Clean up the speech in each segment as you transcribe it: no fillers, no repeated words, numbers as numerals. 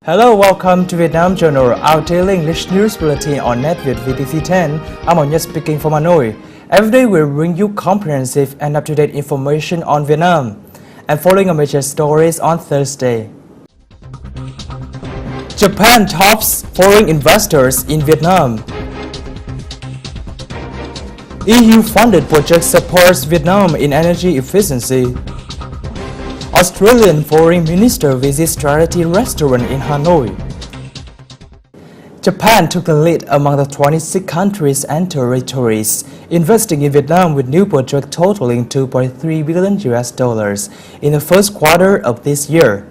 Hello, welcome to Vietnam Journal, our daily English news bulletin on Net with VTC 10. I'm Anya speaking from Hanoi. Every day we'll bring you comprehensive and up-to-date information on Vietnam. And following our major stories on Thursday. Japan tops foreign investors in Vietnam. EU-funded project supports Vietnam in energy efficiency. Australian Foreign Minister visits charity restaurant in Hanoi. Japan took the lead among the 26 countries and territories investing in Vietnam with new project totaling $2.3 billion in the first quarter of this year.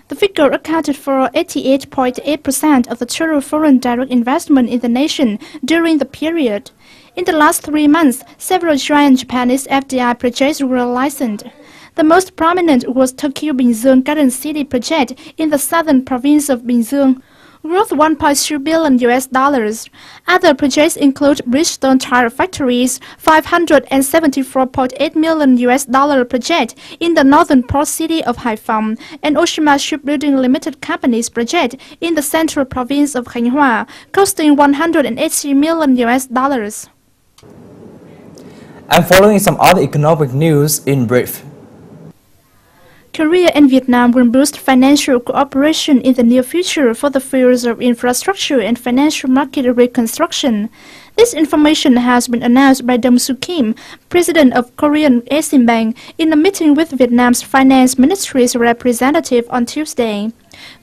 The figure accounted for 88.8% of the total foreign direct investment in the nation during the period. In the last 3 months, several giant Japanese FDI projects were licensed. The most prominent was Tokyo Binzung Garden City project in the southern province of Binzung, worth $1.2 billion. Other projects include Bridgestone Tire Factory's $574.8 million project in the northern port city of Haiphong and Oshima Shipbuilding Limited Company's project in the central province of Hanoi, costing $180 million. And following some other economic news in brief. Korea and Vietnam will boost financial cooperation in the near future for the fields of infrastructure and financial market reconstruction. This information has been announced by Dong Soo Kim, president of Korean Exim Bank, in a meeting with Vietnam's finance ministry's representative on Tuesday.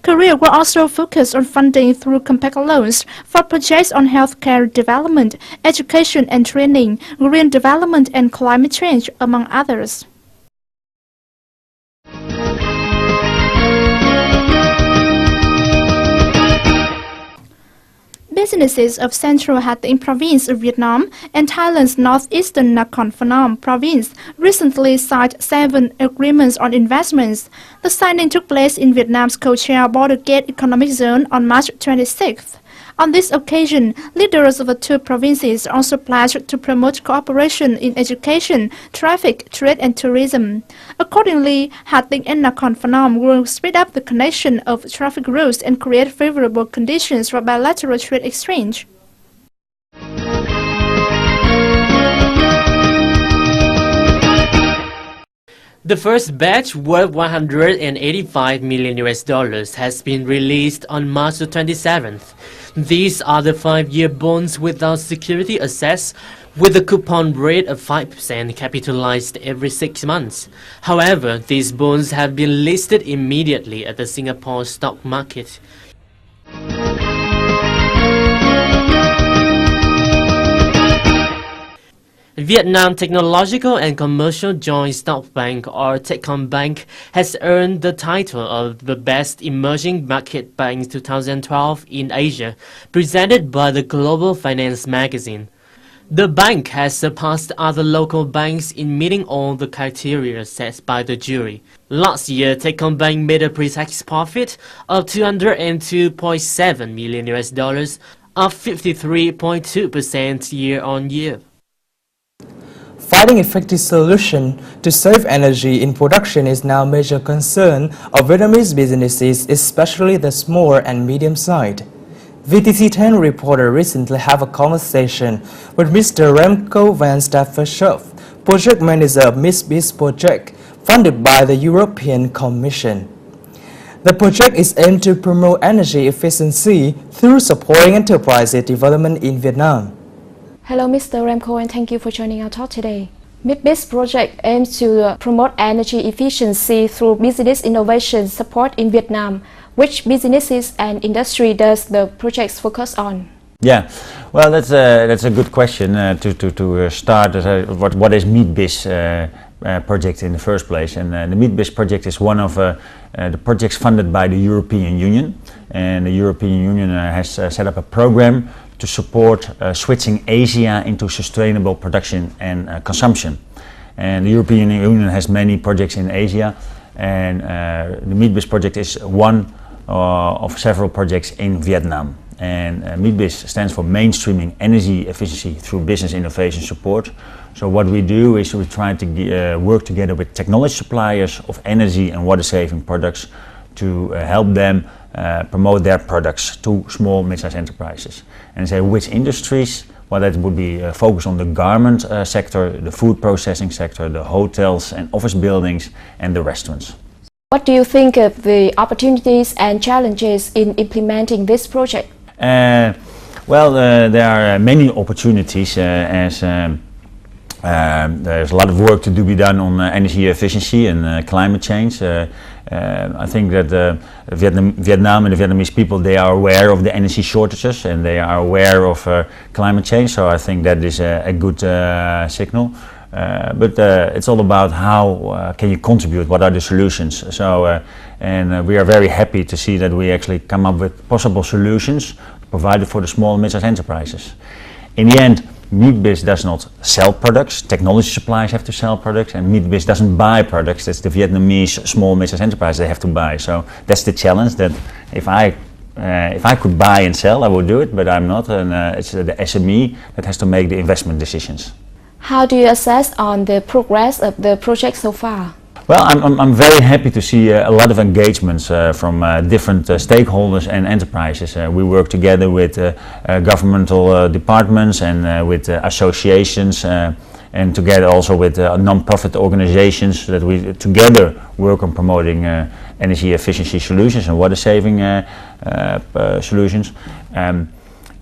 Korea will also focus on funding through compact loans for projects on healthcare development, education and training, green development and climate change, among others. Businesses of Central Ha Tĩnh Province of Vietnam and Thailand's northeastern Nakhon Phanom Province recently signed 7 agreements on investments. The signing took place in Vietnam's Co-Chair Border Gate Economic Zone on March 26th. On this occasion, leaders of the two provinces also pledged to promote cooperation in education, traffic, trade and tourism. Accordingly, Ha Tĩnh and Nakhon Phanom will speed up the connection of traffic routes and create favorable conditions for bilateral trade exchange. The first batch, worth $185 million has been released on March 27th. These are the 5-year bonds without security assets, with a coupon rate of 5% capitalized every 6 months. However, these bonds have been listed immediately at the Singapore stock market. Vietnam Technological and Commercial Joint Stock Bank, or Techcombank, has earned the title of the Best Emerging Market Bank 2012 in Asia, presented by the Global Finance magazine. The bank has surpassed other local banks in meeting all the criteria set by the jury. Last year, Techcombank made a pre-tax profit of $202.7 million, up 53.2% year-on-year. Finding effective solution to save energy in production is now a major concern of Vietnamese businesses, especially the small and medium-sized. VTC 10 reporter recently had a conversation with Mr. Remco van Staffenschoof, project manager of MEET-BIS Project, funded by the European Commission. The project is aimed to promote energy efficiency through supporting enterprise development in Vietnam. Hello, Mr. Remco, and thank you for joining our talk today. MEET-BIS project aims to promote energy efficiency through business innovation support in Vietnam. Which businesses and industry does the project focus on? Yeah, well, that's a good question to start. What is MEET-BIS project in the first place? And the MEET-BIS project is one of the projects funded by the European Union, and the European Union has set up a program to support switching Asia into sustainable production and consumption. And the European Union has many projects in Asia, and the MEET-BIS project is one of several projects in Vietnam. And MEET-BIS stands for Mainstreaming Energy Efficiency Through Business Innovation Support. So what we do is we try to work together with technology suppliers of energy and water saving products to help them promote their products to small, mid-sized enterprises. And say which industries. Well, that would be focused on the garment sector, the food processing sector, the hotels and office buildings, and the restaurants. What do you think of the opportunities and challenges in implementing this project? Well, there are many opportunities as there's a lot of work to be done on energy efficiency and climate change. I think that Vietnam and the Vietnamese people, they are aware of the energy shortages and they are aware of climate change, so I think that is a good signal. But it's all about how can you contribute, what are the solutions. So, and we are very happy to see that we actually come up with possible solutions provided for the small and mid-sized enterprises. In the end, MEET-BIS does not sell products, technology suppliers have to sell products, and MEET-BIS doesn't buy products. That's the Vietnamese small and mid-sized enterprise they have to buy. So that's the challenge, that if I could buy and sell, I would do it, but I'm not, and it's the SME that has to make the investment decisions. How do you assess on the progress of the project so far? Well, I'm very happy to see a lot of engagements from different stakeholders and enterprises. We work together with governmental departments and with associations and together also with non-profit organizations, that we together work on promoting energy efficiency solutions and water saving solutions.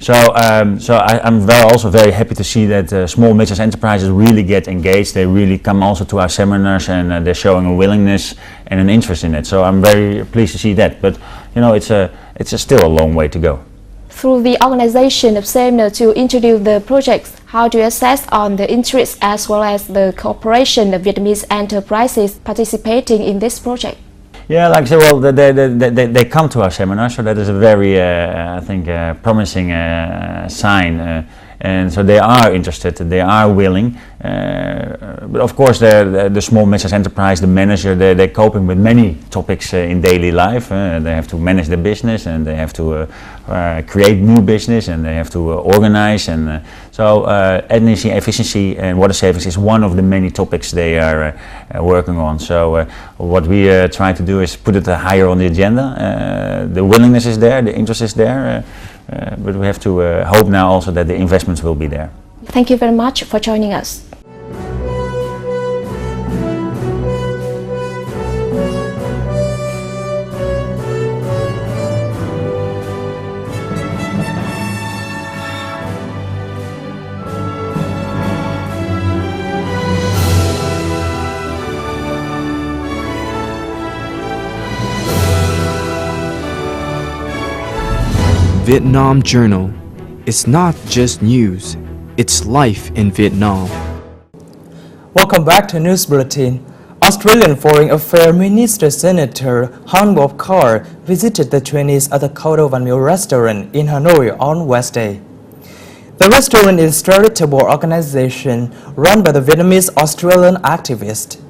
So I'm also very happy to see that small and mid-sized enterprises really get engaged. They really come also to our seminars, and they're showing a willingness and an interest in it. So I'm very pleased to see that. But you know, it's still a long way to go. Through the organization of seminar to introduce the projects, how do you assess on the interest as well as the cooperation of Vietnamese enterprises participating in this project? Yeah, like I said, well, they come to our seminar, so that is a very, I think, promising sign. And so they are interested, they are willing. But of course, the small mid-sized enterprise, the manager, they're coping with many topics in daily life. They have to manage their business, and they have to create new business, and they have to organize. And so energy efficiency and water savings is one of the many topics they are working on. So what we try to do is put it higher on the agenda. The willingness is there, the interest is there. But we have to hope now also that the investments will be there. Thank you very much for joining us. Vietnam Journal. It's not just news, it's life in Vietnam. Welcome back to News Bulletin. Australian Foreign Affairs Minister Senator Han Bob Carr visited the trainees at the Coto Van Mill restaurant in Hanoi on Wednesday. The restaurant is a charitable organization run by the Vietnamese Australian activist.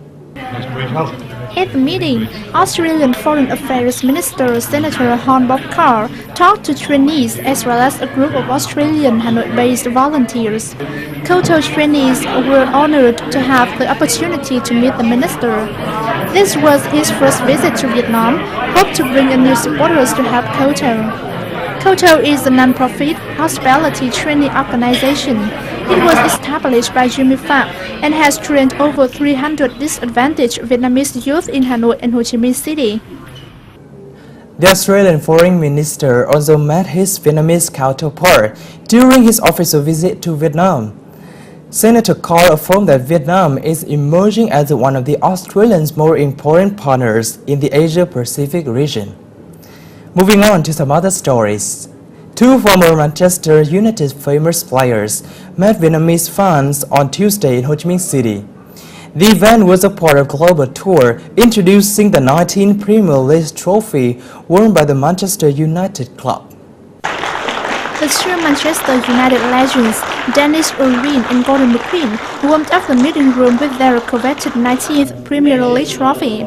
At the meeting, Australian Foreign Affairs Minister Senator Han Bob Carr talked to trainees as well as a group of Australian Hanoi-based volunteers. Coto trainees were honored to have the opportunity to meet the minister. This was his first visit to Vietnam, hoped to bring in new supporters to help Coto. Coto is a non-profit hospitality training organization. It was established by Jimmy Pham and has trained over 300 disadvantaged Vietnamese youth in Hanoi and Ho Chi Minh City. The Australian Foreign Minister also met his Vietnamese counterpart during his official visit to Vietnam. Senator Carr affirmed that Vietnam is emerging as one of the Australians' more important partners in the Asia-Pacific region. Moving on to some other stories. Two former Manchester United famous players met Vietnamese fans on Tuesday in Ho Chi Minh City. The event was a part of a global tour introducing the 19th Premier League trophy won by the Manchester United club. The two Manchester United legends, Dennis Irwin and Gordon McQueen, warmed up the meeting room with their coveted 19th Premier League trophy.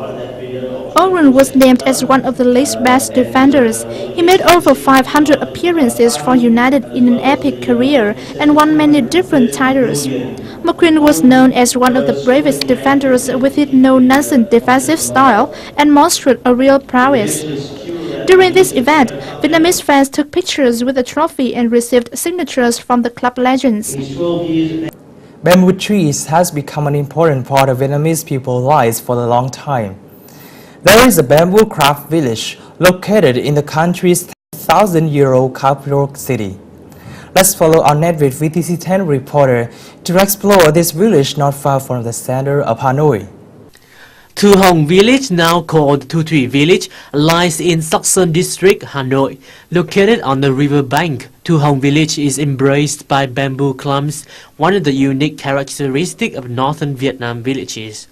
Owen was named as one of the league's best defenders. He made over 500 appearances for United in an epic career and won many different titles. McQueen was known as one of the bravest defenders with his no-nonsense defensive style and demonstrated a real prowess. During this event, Vietnamese fans took pictures with the trophy and received signatures from the club legends. Bamboo trees has become an important part of Vietnamese people's lives for a long time. There is a bamboo craft village located in the country's 1,000-year-old capital city. Let's follow our Netvid VTC10 reporter to explore this village not far from the center of Hanoi. Tu Hong Village, now called Tu Thủy Village, lies in Sóc Sơn District, Hanoi. Located on the river bank, Tu Hong Village is embraced by bamboo clumps, one of the unique characteristics of northern Vietnam villages.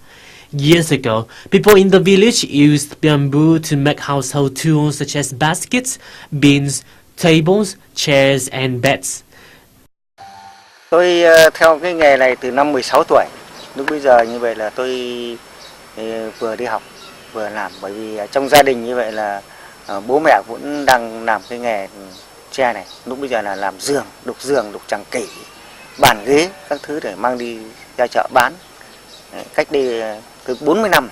Years ago, people in the village used bamboo to make household tools such as baskets, bins, tables, chairs and beds. Tôi theo cái nghề này từ năm 16 tuổi. Lúc bây giờ như vậy là tôi vừa đi học vừa làm, bởi vì trong gia đình như vậy là bố mẹ cũng đang làm cái nghề tre này. Lúc bây giờ là làm giường, đục chằng kỷ, bàn ghế các thứ để mang đi ra chợ bán. Cách đây từ 40 năm.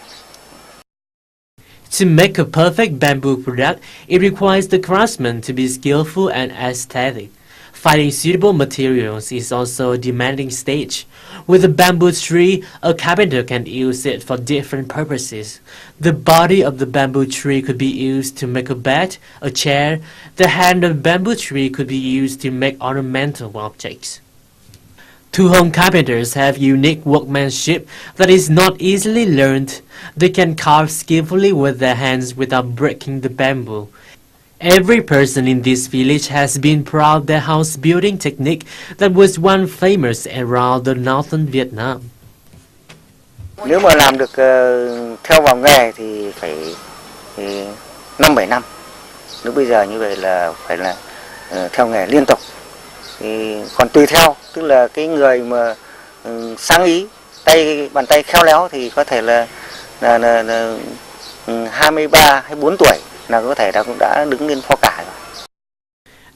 To make a perfect bamboo product, it requires the craftsman to be skillful and aesthetic. Finding suitable materials is also a demanding stage. With a bamboo tree, a carpenter can use it for different purposes. The body of the bamboo tree could be used to make a bed, a chair. The hand of the bamboo tree could be used to make ornamental objects. Tu Hong carpenters have unique workmanship that is not easily learned. They can carve skillfully with their hands without breaking the bamboo. Every person in this village has been proud of their house building technique that was once famous around the northern Vietnam. Nếu mà làm được theo vào nghề thì phải 5-7 năm. Lúc bây giờ như vậy là phải là theo nghề liên tục. Thì còn tùy theo, tức là cái người mà sáng ý, bàn tay khéo léo thì có thể là 23 hay 4 tuổi là có thể cũng đã đứng lên pho cả rồi.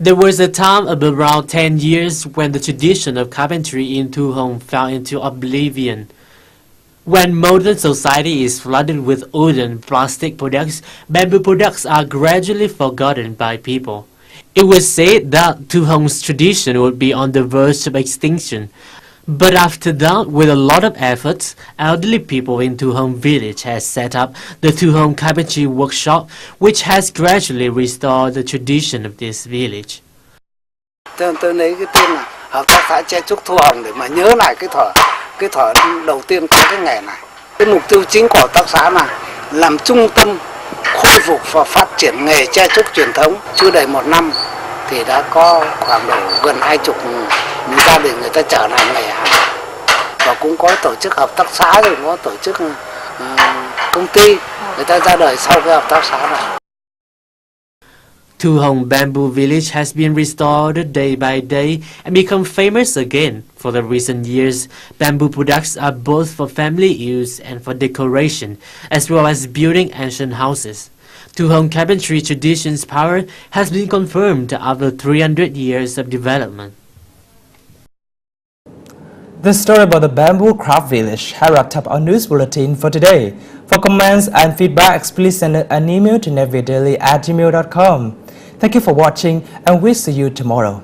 There was a time of around 10 years when the tradition of carpentry in Tu Hong fell into oblivion. When modern society is flooded with wooden plastic products, bamboo products are gradually forgotten by people. It was said that Tu Hong's tradition would be on the verge of extinction. But after that, with a lot of efforts, elderly people in Tu Hong village has set up the Tu Hong Carpentry Workshop, which has gradually restored the tradition of this village. Tôi lấy cái tên là hợp tác xã tre trúc Tu Hong để mà nhớ lại cái thuở đầu tiên có cái nghề này. Cái mục tiêu chính của hợp tác xã là làm trung tâm khôi phục và phát triển nghề tre trúc truyền thống. Chưa đầy 1 năm thì đã có khoảng độ gần 20 gia đình người ta trở lại nghề hàng, và cũng có tổ chức hợp tác xã, rồi có tổ chức công ty người ta ra đời sau cái hợp tác xã này. Tu Hong Bamboo Village has been restored day by day and become famous again. For the recent years, bamboo products are both for family use and for decoration, as well as building ancient houses. Tu Hong carpentry tradition's power has been confirmed after 300 years of development. The story about the bamboo craft village has wrapped up our news bulletin for today. For comments and feedback, please send an email to netviddaily@gmail.com. Thank you for watching and we'll see you tomorrow.